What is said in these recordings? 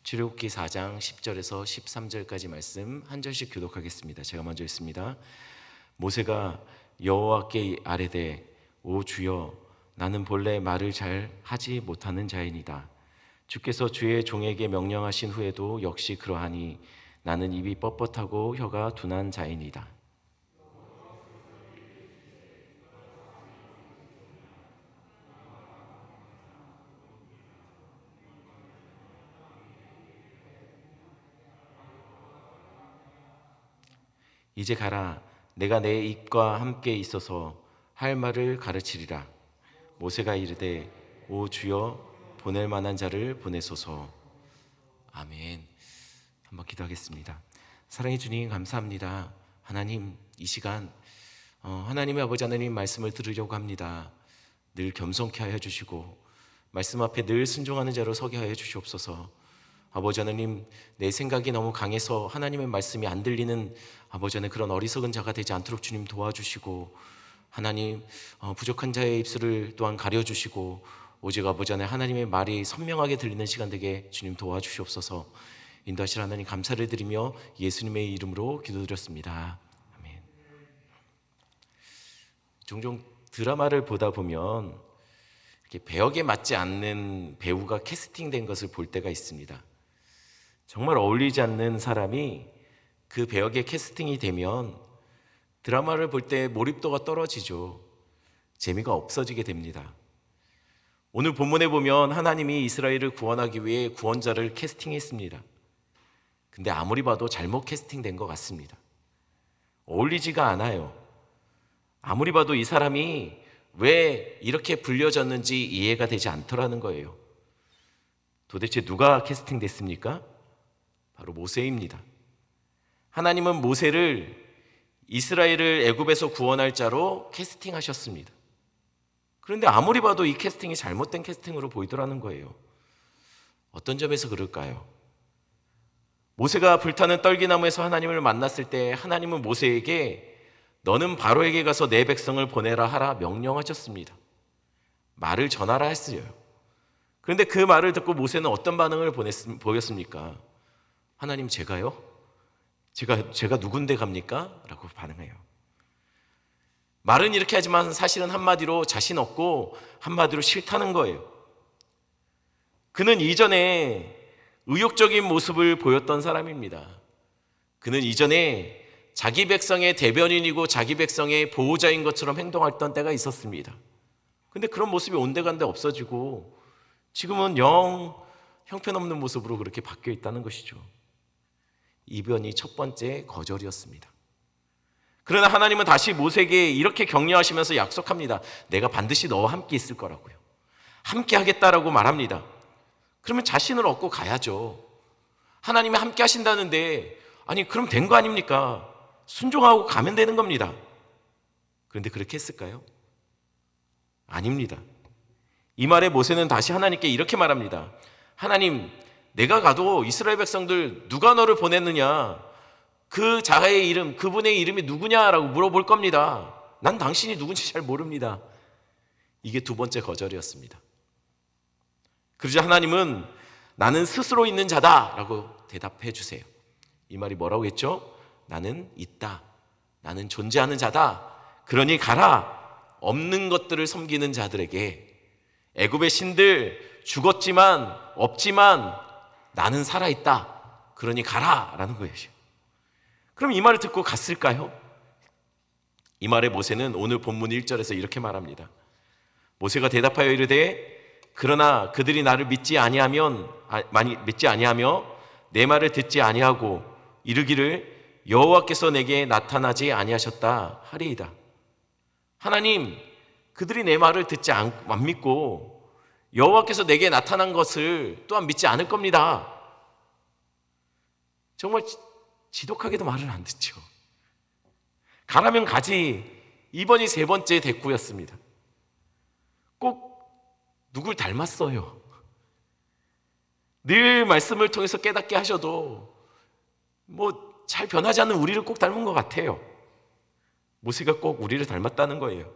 출애굽기 4장 10절에서 13절까지 말씀 한 절씩 교독하겠습니다. 제가 먼저 읽습니다. 모세가 여호와께 아뢰되 오 주여 나는 본래 말을 잘 하지 못하는 자이니이다. 주께서 주의 종에게 명령하신 후에도 역시 그러하니 나는 입이 뻣뻣하고 혀가 둔한 자이니이다. 이제 가라. 내가 내 입과 함께 있어서 할 말을 가르치리라. 모세가 이르되 오 주여 보낼 만한 자를 보내소서. 아멘. 한번 기도하겠습니다. 사랑의 주님 감사합니다. 하나님 이 시간 하나님의 아버지 하나님 말씀을 들으려고 합니다. 늘 겸손케 하여 주시고 말씀 앞에 늘 순종하는 자로 서게 하여 주시옵소서. 아버지 하나님 내 생각이 너무 강해서 하나님의 말씀이 안 들리는 아버지 하나님 그런 어리석은 자가 되지 않도록 주님 도와주시고 하나님 부족한 자의 입술을 또한 가려주시고 오직 아버지 하나님 하나님의 말이 선명하게 들리는 시간 되게 주님 도와주시옵소서. 인도하실 하나님 감사를 드리며 예수님의 이름으로 기도드렸습니다. 아멘. 종종 드라마를 보다 보면 이렇게 배역에 맞지 않는 배우가 캐스팅된 것을 볼 때가 있습니다. 정말 어울리지 않는 사람이 그 배역에 캐스팅이 되면 드라마를 볼 때 몰입도가 떨어지죠. 재미가 없어지게 됩니다. 오늘 본문에 보면 하나님이 이스라엘을 구원하기 위해 구원자를 캐스팅했습니다. 근데 아무리 봐도 잘못 캐스팅된 것 같습니다. 어울리지가 않아요. 아무리 봐도 이 사람이 왜 이렇게 불려졌는지 이해가 되지 않더라는 거예요. 도대체 누가 캐스팅됐습니까? 바로 모세입니다. 하나님은 모세를 이스라엘을 애굽에서 구원할 자로 캐스팅하셨습니다. 그런데 아무리 봐도 이 캐스팅이 잘못된 캐스팅으로 보이더라는 거예요. 어떤 점에서 그럴까요? 모세가 불타는 떨기나무에서 하나님을 만났을 때 하나님은 모세에게 너는 바로에게 가서 내 백성을 보내라 하라 명령하셨습니다. 말을 전하라 했어요. 그런데 그 말을 듣고 모세는 어떤 반응을 보였습니까? 하나님 제가요? 제가 누군데 갑니까? 라고 반응해요. 말은 이렇게 하지만 사실은 한마디로 자신 없고 한마디로 싫다는 거예요. 그는 이전에 의욕적인 모습을 보였던 사람입니다. 그는 이전에 자기 백성의 대변인이고 자기 백성의 보호자인 것처럼 행동했던 때가 있었습니다. 그런데 그런 모습이 온데간데 없어지고 지금은 영 형편없는 모습으로 그렇게 바뀌어 있다는 것이죠. 이변이 첫 번째 거절이었습니다. 그러나 하나님은 다시 모세에게 이렇게 격려하시면서 약속합니다. 내가 반드시 너와 함께 있을 거라고요. 함께 하겠다라고 말합니다. 그러면 자신을 얻고 가야죠. 하나님이 함께 하신다는데 아니 그럼 된 거 아닙니까? 순종하고 가면 되는 겁니다. 그런데 그렇게 했을까요? 아닙니다. 이 말에 모세는 다시 하나님께 이렇게 말합니다. 하나님, 내가 가도 이스라엘 백성들 누가 너를 보냈느냐? 그 자의 이름, 그분의 이름이 누구냐라고 물어볼 겁니다. 난 당신이 누군지 잘 모릅니다. 이게 두 번째 거절이었습니다. 그러자 하나님은 나는 스스로 있는 자다라고 대답해 주세요. 이 말이 뭐라고 했죠? 나는 있다. 나는 존재하는 자다. 그러니 가라. 없는 것들을 섬기는 자들에게 애굽의 신들 죽었지만 없지만 나는 살아있다. 그러니 가라 라는 거예요. 그럼 이 말을 듣고 갔을까요? 이 말에 모세는 오늘 본문 1절에서 이렇게 말합니다. 모세가 대답하여 이르되 그러나 그들이 나를 믿지 아니하며 내 말을 듣지 아니하고 이르기를 여호와께서 내게 나타나지 아니하셨다 하리이다. 하나님, 그들이 내 말을 듣지 안 믿고 여호와께서 내게 나타난 것을 또한 믿지 않을 겁니다. 정말 지독하게도 말을 안 듣죠. 가라면 가지. 이번이 세 번째 대꾸였습니다. 꼭 누굴 닮았어요. 늘 말씀을 통해서 깨닫게 하셔도 잘 변하지 않는 우리를 꼭 닮은 것 같아요. 모세가 꼭 우리를 닮았다는 거예요.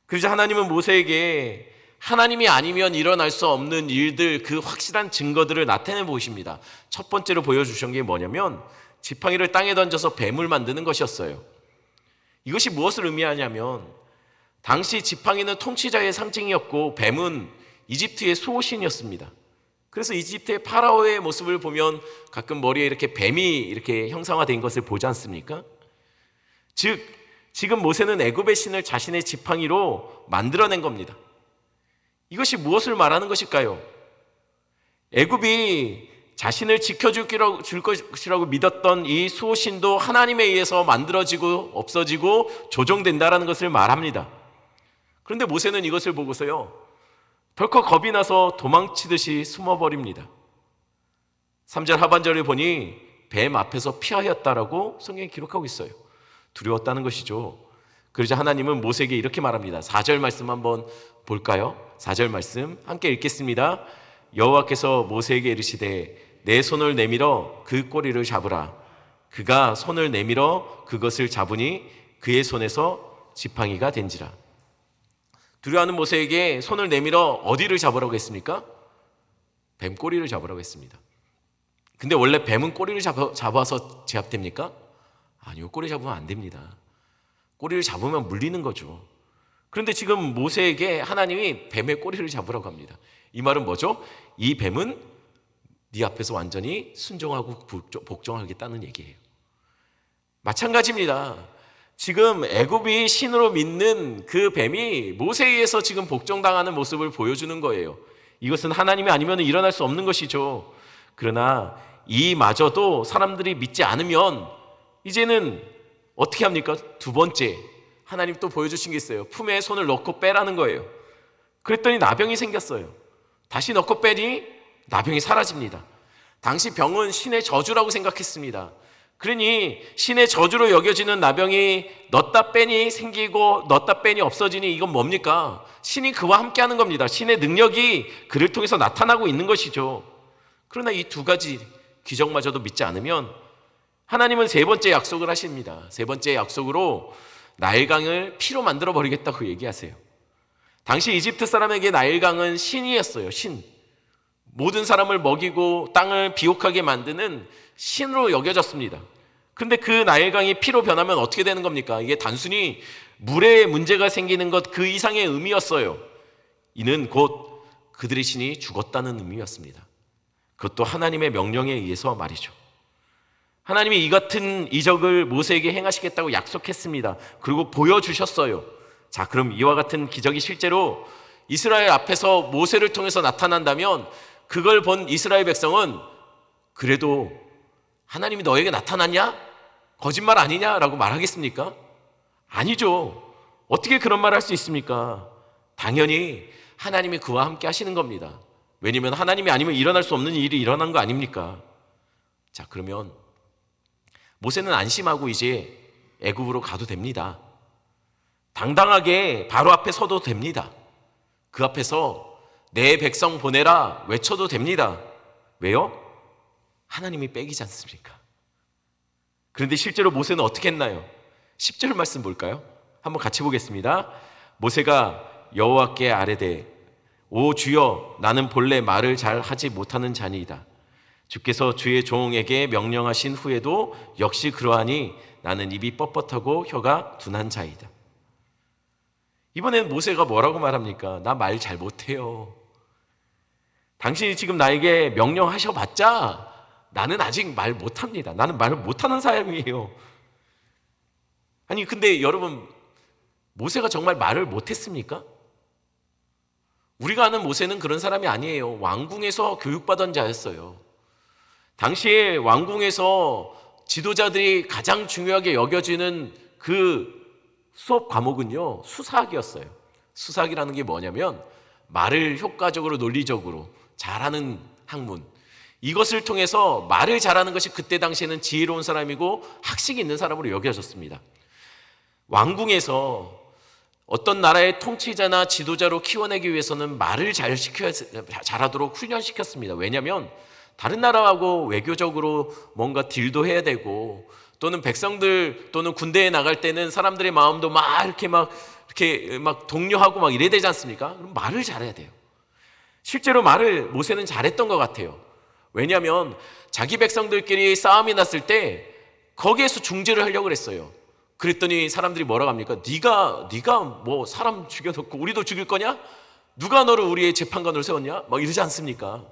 그래서 하나님은 모세에게 하나님이 아니면 일어날 수 없는 일들, 그 확실한 증거들을 나타내 보십니다. 첫 번째로 보여주신 게 뭐냐면 지팡이를 땅에 던져서 뱀을 만드는 것이었어요. 이것이 무엇을 의미하냐면 당시 지팡이는 통치자의 상징이었고 뱀은 이집트의 수호신이었습니다. 그래서 이집트의 파라오의 모습을 보면 가끔 머리에 이렇게 뱀이 이렇게 형상화된 것을 보지 않습니까? 즉 지금 모세는 애굽의 신을 자신의 지팡이로 만들어낸 겁니다. 이것이 무엇을 말하는 것일까요? 애굽이 자신을 지켜줄 것이라고 믿었던 이 수호신도 하나님에 의해서 만들어지고 없어지고 조종된다라는 것을 말합니다. 그런데 모세는 이것을 보고서요, 덜컥 겁이 나서 도망치듯이 숨어버립니다. 3절 하반절을 보니 뱀 앞에서 피하였다라고 성경에 기록하고 있어요. 두려웠다는 것이죠. 그러자 하나님은 모세에게 이렇게 말합니다. 4절 말씀 한번 볼까요? 4절 말씀 함께 읽겠습니다. 여호와께서 모세에게 이르시되 내 손을 내밀어 그 꼬리를 잡으라. 그가 손을 내밀어 그것을 잡으니 그의 손에서 지팡이가 된지라. 두려워하는 모세에게 손을 내밀어 어디를 잡으라고 했습니까? 뱀 꼬리를 잡으라고 했습니다. 근데 원래 뱀은 꼬리를 잡아서 제압됩니까? 아니요, 꼬리 잡으면 안 됩니다. 꼬리를 잡으면 물리는 거죠. 그런데 지금 모세에게 하나님이 뱀의 꼬리를 잡으라고 합니다. 이 말은 뭐죠? 이 뱀은 네 앞에서 완전히 순종하고 복종하겠다는 얘기예요. 마찬가지입니다. 지금 애굽이 신으로 믿는 그 뱀이 모세에 의해서 지금 복종당하는 모습을 보여주는 거예요. 이것은 하나님이 아니면 일어날 수 없는 것이죠. 그러나 이마저도 사람들이 믿지 않으면 이제는 어떻게 합니까? 두 번째, 하나님 또 보여주신 게 있어요. 품에 손을 넣고 빼라는 거예요. 그랬더니 나병이 생겼어요. 다시 넣고 빼니 나병이 사라집니다. 당시 병은 신의 저주라고 생각했습니다. 그러니 신의 저주로 여겨지는 나병이 넣다 빼니 생기고 넣다 빼니 없어지니 이건 뭡니까? 신이 그와 함께하는 겁니다. 신의 능력이 그를 통해서 나타나고 있는 것이죠. 그러나 이 두 가지 기적마저도 믿지 않으면 하나님은 세 번째 약속을 하십니다. 세 번째 약속으로 나일강을 피로 만들어 버리겠다고 얘기하세요. 당시 이집트 사람에게 나일강은 신이었어요. 신. 모든 사람을 먹이고 땅을 비옥하게 만드는 신으로 여겨졌습니다. 근데 그 나일강이 피로 변하면 어떻게 되는 겁니까? 이게 단순히 물에 문제가 생기는 것 그 이상의 의미였어요. 이는 곧 그들의 신이 죽었다는 의미였습니다. 그것도 하나님의 명령에 의해서 말이죠. 하나님이 이 같은 이적을 모세에게 행하시겠다고 약속했습니다. 그리고 보여주셨어요. 자, 그럼 이와 같은 기적이 실제로 이스라엘 앞에서 모세를 통해서 나타난다면 그걸 본 이스라엘 백성은 그래도 하나님이 너에게 나타났냐? 거짓말 아니냐라고 말하겠습니까? 아니죠. 어떻게 그런 말을 할 수 있습니까? 당연히 하나님이 그와 함께 하시는 겁니다. 왜냐하면 하나님이 아니면 일어날 수 없는 일이 일어난 거 아닙니까? 자, 그러면 모세는 안심하고 이제 애굽으로 가도 됩니다. 당당하게 바로 앞에 서도 됩니다. 그 앞에서 내 백성 보내라 외쳐도 됩니다. 왜요? 하나님이 빼기지 않습니까? 그런데 실제로 모세는 어떻게 했나요? 10절 말씀 볼까요? 한번 같이 보겠습니다. 모세가 여호와께 아뢰되 오 주여 나는 본래 말을 잘 하지 못하는 자니이다. 주께서 주의 종에게 명령하신 후에도 역시 그러하니 나는 입이 뻣뻣하고 혀가 둔한 자이다. 이번엔 모세가 뭐라고 말합니까? 나 말 잘 못해요. 당신이 지금 나에게 명령하셔봤자 나는 아직 말 못합니다. 나는 말을 못하는 사람이에요. 아니 근데 여러분, 모세가 정말 말을 못했습니까? 우리가 아는 모세는 그런 사람이 아니에요. 왕궁에서 교육받은 자였어요. 당시에 왕궁에서 지도자들이 가장 중요하게 여겨지는 그 수업 과목은요, 수사학이었어요. 수사학이라는 게 뭐냐면 말을 효과적으로 논리적으로 잘하는 학문, 이것을 통해서 말을 잘하는 것이 그때 당시에는 지혜로운 사람이고 학식이 있는 사람으로 여겨졌습니다. 왕궁에서 어떤 나라의 통치자나 지도자로 키워내기 위해서는 말을 잘하도록 훈련시켰습니다. 왜냐하면 다른 나라하고 외교적으로 뭔가 딜도 해야 되고, 또는 백성들 또는 군대에 나갈 때는 사람들의 마음도 막 이렇게 막 이렇게 막 독려하고 막 이래야 되지 않습니까? 그럼 말을 잘해야 돼요. 실제로 모세는 잘했던 것 같아요. 왜냐하면 자기 백성들끼리 싸움이 났을 때 거기에서 중재를 하려고 그랬어요. 그랬더니 사람들이 뭐라고 합니까? 네가 뭐 사람 죽여놓고 우리도 죽일 거냐? 누가 너를 우리의 재판관으로 세웠냐? 막 이러지 않습니까?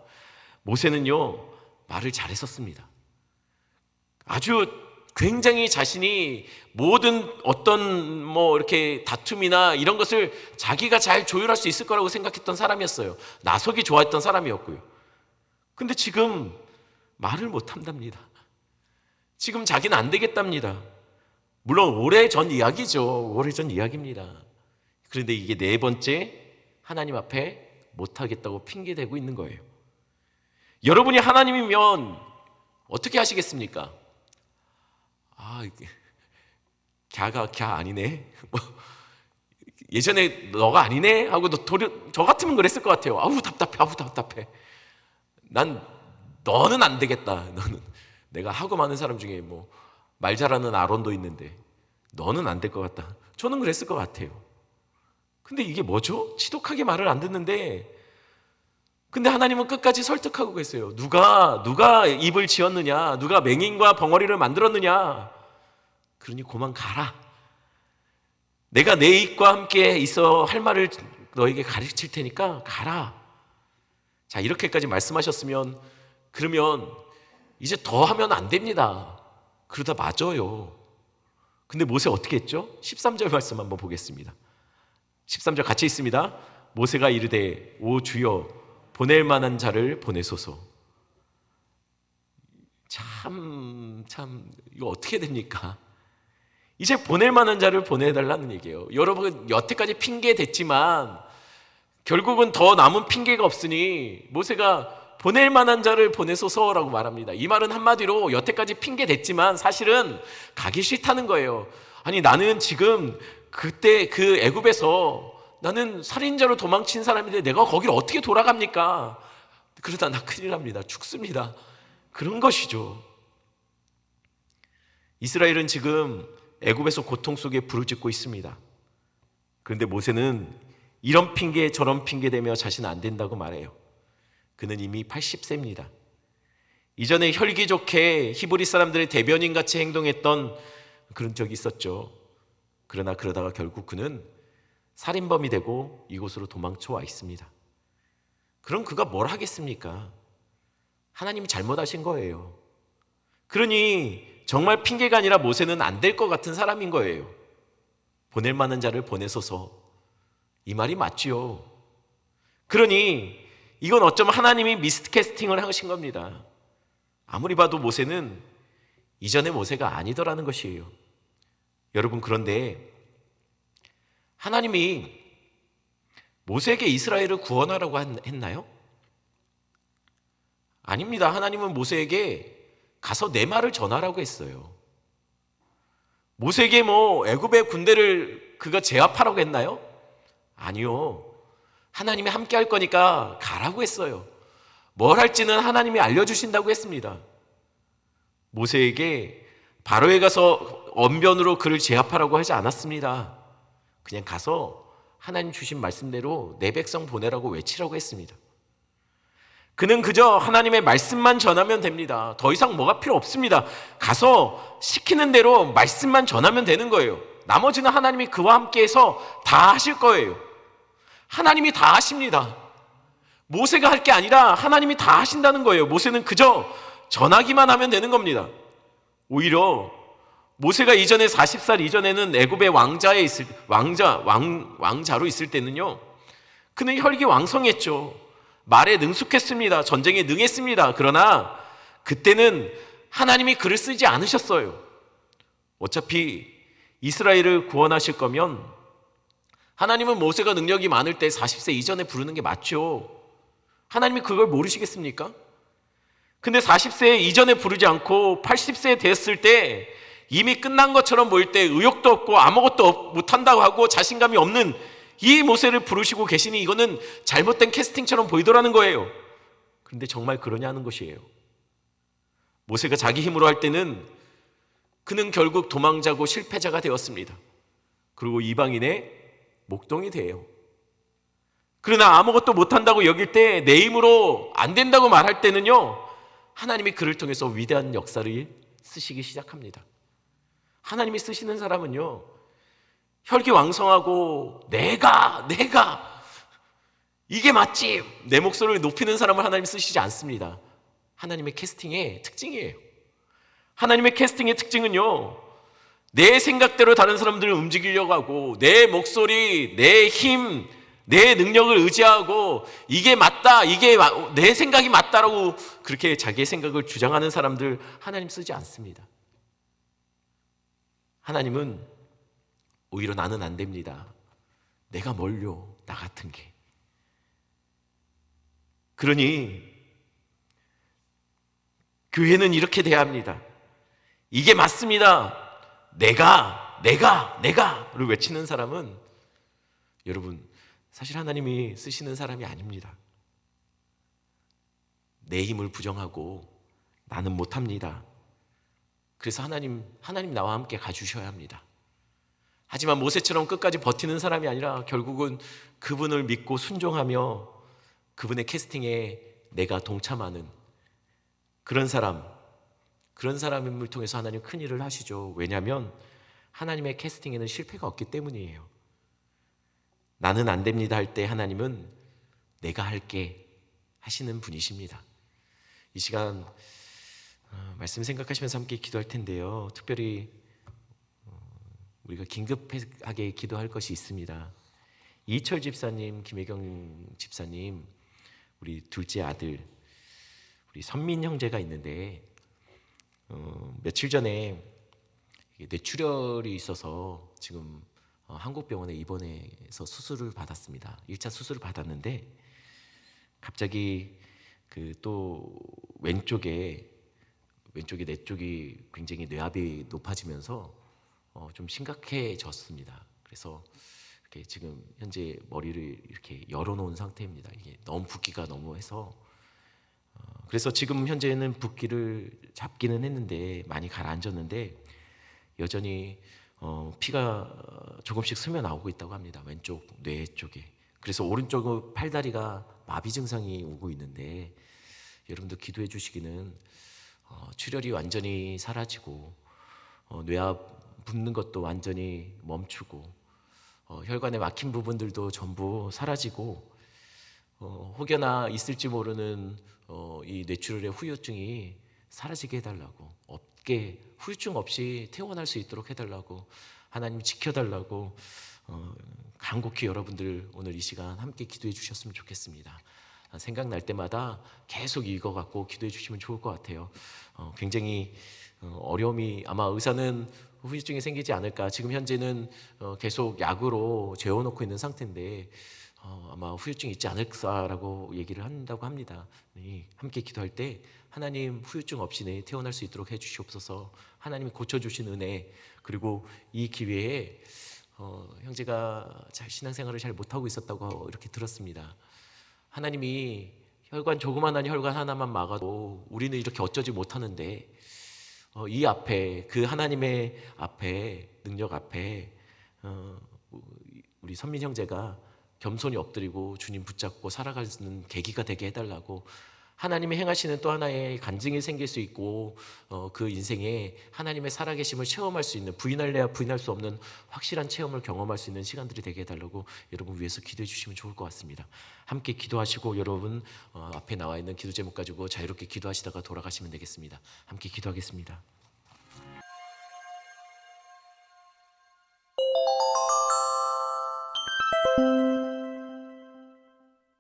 모세는요, 말을 잘했었습니다. 아주 굉장히 자신이 모든 어떤 뭐 이렇게 다툼이나 이런 것을 자기가 잘 조율할 수 있을 거라고 생각했던 사람이었어요. 나서기 좋아했던 사람이었고요. 근데 지금 말을 못 한답니다. 지금 자기는 안 되겠답니다. 물론 오래전 이야기죠. 오래전 이야기입니다. 그런데 이게 네 번째, 하나님 앞에 못하겠다고 핑계대고 있는 거예요. 여러분이 하나님이면 어떻게 하시겠습니까? 걔가 걔 아니네. 뭐 예전에 너가 아니네 하고 저 같으면 그랬을 것 같아요. 아우 답답해. 너는 안 되겠다. 너는 내가 하고 많은 사람 중에 뭐 말 잘하는 아론도 있는데 너는 안 될 것 같다. 저는 그랬을 것 같아요. 근데 이게 뭐죠? 지독하게 말을 안 듣는데, 근데 하나님은 끝까지 설득하고 계세요. 누가 입을 지었느냐? 누가 맹인과 벙어리를 만들었느냐? 그러니 그만 가라. 내가 내 입과 함께 있어 할 말을 너에게 가르칠 테니까 가라. 자, 이렇게까지 말씀하셨으면 그러면 이제 더 하면 안 됩니다. 그러다 맞아요. 근데 모세 어떻게 했죠? 13절 말씀 한번 보겠습니다. 13절 같이 있습니다. 모세가 이르되 오 주여 보낼 만한 자를 보내소서. 참 이거 어떻게 됩니까? 이제 보낼 만한 자를 보내달라는 얘기예요. 여러분 여태까지 핑계 댔지만 결국은 더 남은 핑계가 없으니 모세가 보낼 만한 자를 보내소서라고 말합니다. 이 말은 한마디로 여태까지 핑계 댔지만 사실은 가기 싫다는 거예요. 아니 나는 지금 그때 그 애굽에서 나는 살인자로 도망친 사람인데 내가 거기를 어떻게 돌아갑니까? 그러다 나 큰일 납니다. 죽습니다. 그런 것이죠. 이스라엘은 지금 애굽에서 고통 속에 부르짖고 있습니다. 그런데 모세는 이런 핑계 저런 핑계 대며 자신은 안 된다고 말해요. 그는 이미 80세입니다. 이전에 혈기 좋게 히브리 사람들의 대변인 같이 행동했던 그런 적이 있었죠. 그러나 그러다가 결국 그는 살인범이 되고 이곳으로 도망쳐 와 있습니다. 그럼 그가 뭘 하겠습니까? 하나님이 잘못하신 거예요. 그러니 정말 핑계가 아니라 모세는 안 될 것 같은 사람인 거예요. 보낼 만한 자를 보내소서. 이 말이 맞지요. 그러니 이건 어쩌면 하나님이 미스캐스팅을 하신 겁니다. 아무리 봐도 모세는 이전의 모세가 아니더라는 것이에요. 여러분 그런데 하나님이 모세에게 이스라엘을 구원하라고 했나요? 아닙니다. 하나님은 모세에게 가서 내 말을 전하라고 했어요. 모세에게 뭐 애굽의 군대를 그가 제압하라고 했나요? 아니요. 하나님이 함께 할 거니까 가라고 했어요. 뭘 할지는 하나님이 알려주신다고 했습니다. 모세에게 바로에 가서 언변으로 그를 제압하라고 하지 않았습니다. 그냥 가서 하나님 주신 말씀대로 내 백성 보내라고 외치라고 했습니다. 그는 그저 하나님의 말씀만 전하면 됩니다. 더 이상 뭐가 필요 없습니다. 가서 시키는 대로 말씀만 전하면 되는 거예요. 나머지는 하나님이 그와 함께해서 다 하실 거예요. 하나님이 다 하십니다. 모세가 할 게 아니라 하나님이 다 하신다는 거예요. 모세는 그저 전하기만 하면 되는 겁니다. 오히려 모세가 이전에 40살 이전에는 애굽의 왕자로 있을 때는요, 그는 혈기왕성했죠. 말에 능숙했습니다. 전쟁에 능했습니다. 그러나 그때는 하나님이 그를 쓰지 않으셨어요. 어차피 이스라엘을 구원하실 거면 하나님은 모세가 능력이 많을 때 40세 이전에 부르는 게 맞죠. 하나님이 그걸 모르시겠습니까? 근데 40세 이전에 부르지 않고 80세 됐을 때 이미 끝난 것처럼 보일 때 의욕도 없고 아무것도 못한다고 하고 자신감이 없는 이 모세를 부르시고 계시니 이거는 잘못된 캐스팅처럼 보이더라는 거예요. 그런데 정말 그러냐는 것이에요. 모세가 자기 힘으로 할 때는 그는 결국 도망자고 실패자가 되었습니다. 그리고 이방인의 목동이 돼요. 그러나 아무것도 못한다고 여길 때, 내 힘으로 안 된다고 말할 때는요, 하나님이 그를 통해서 위대한 역사를 쓰시기 시작합니다. 하나님이 쓰시는 사람은요, 혈기왕성하고 내가 이게 맞지, 내 목소리를 높이는 사람을 하나님 쓰시지 않습니다. 하나님의 캐스팅의 특징이에요. 하나님의 캐스팅의 특징은요, 내 생각대로 다른 사람들을 움직이려고 하고, 내 목소리, 내 힘, 내 능력을 의지하고 이게 맞다, 이게 내 생각이 맞다라고 그렇게 자기의 생각을 주장하는 사람들 하나님 쓰지 않습니다. 하나님은 오히려 나는 안 됩니다. 내가 뭘요, 나 같은 게. 그러니 교회는 이렇게 돼야 합니다. 이게 맞습니다. 내가를 외치는 사람은, 여러분, 사실 하나님이 쓰시는 사람이 아닙니다. 내 힘을 부정하고 나는 못합니다. 그래서 하나님 나와 함께 가주셔야 합니다. 하지만 모세처럼 끝까지 버티는 사람이 아니라 결국은 그분을 믿고 순종하며 그분의 캐스팅에 내가 동참하는 그런 사람을 통해서 하나님 큰 일을 하시죠. 왜냐하면 하나님의 캐스팅에는 실패가 없기 때문이에요. 나는 안 됩니다 할 때 하나님은 내가 할게 하시는 분이십니다. 이 시간 말씀 생각하시면서 함께 기도할 텐데요, 특별히 우리가 긴급하게 기도할 것이 있습니다. 이철 집사님, 김혜경 집사님, 우리 둘째 아들, 우리 선민 형제가 있는데 며칠 전에 뇌출혈이 있어서 지금 한국병원에 입원해서 수술을 받았습니다. 1차 수술을 받았는데 갑자기 그 또 왼쪽에 뇌 쪽이 굉장히 뇌압이 높아지면서 좀 심각해졌습니다. 그래서 이렇게 지금 현재 머리를 이렇게 열어놓은 상태입니다. 이게 너무 붓기가 너무 해서 그래서 지금 현재는 붓기를 잡기는 했는데 많이 가라앉았는데 여전히 피가 조금씩 스며 나오고 있다고 합니다. 왼쪽 뇌 쪽에. 그래서 오른쪽 팔다리가 마비 증상이 오고 있는데 여러분도 기도해 주시기는 출혈이 완전히 사라지고 뇌압 붓는 것도 완전히 멈추고 혈관에 막힌 부분들도 전부 사라지고 혹여나 있을지 모르는 이 뇌출혈의 후유증이 사라지게 해달라고, 없게, 후유증 없이 퇴원할 수 있도록 해달라고, 하나님 지켜달라고 간곡히 여러분들 오늘 이 시간 함께 기도해 주셨으면 좋겠습니다. 생각날 때마다 계속 이거 갖고 기도해 주시면 좋을 것 같아요. 굉장히 어려움이, 아마 의사는 후유증이 생기지 않을까, 지금 현재는 계속 약으로 재워놓고 있는 상태인데 아마 후유증이 있지 않을까라고 얘기를 한다고 합니다. 함께 기도할 때 하나님 후유증 없이 퇴원할 수 있도록 해주시옵소서. 하나님이 고쳐주신 은혜, 그리고 이 기회에 형제가 신앙생활을 잘 못하고 있었다고 이렇게 들었습니다. 하나님이 조그만한 혈관 하나만 막아도 우리는 이렇게 어쩌지 못하는데 이 앞에, 그 하나님의 앞에, 능력 앞에 우리 선민 형제가 겸손히 엎드리고 주님 붙잡고 살아가는 계기가 되게 해달라고, 하나님이 행하시는 또 하나의 간증이 생길 수 있고 그 인생에 하나님의 살아계심을 체험할 수 있는, 부인할래야 부인할 수 없는 확실한 체험을 경험할 수 있는 시간들이 되게 해달라고 여러분 위해서 기도해 주시면 좋을 것 같습니다. 함께 기도하시고 여러분 앞에 나와 있는 기도 제목 가지고 자유롭게 기도하시다가 돌아가시면 되겠습니다. 함께 기도하겠습니다.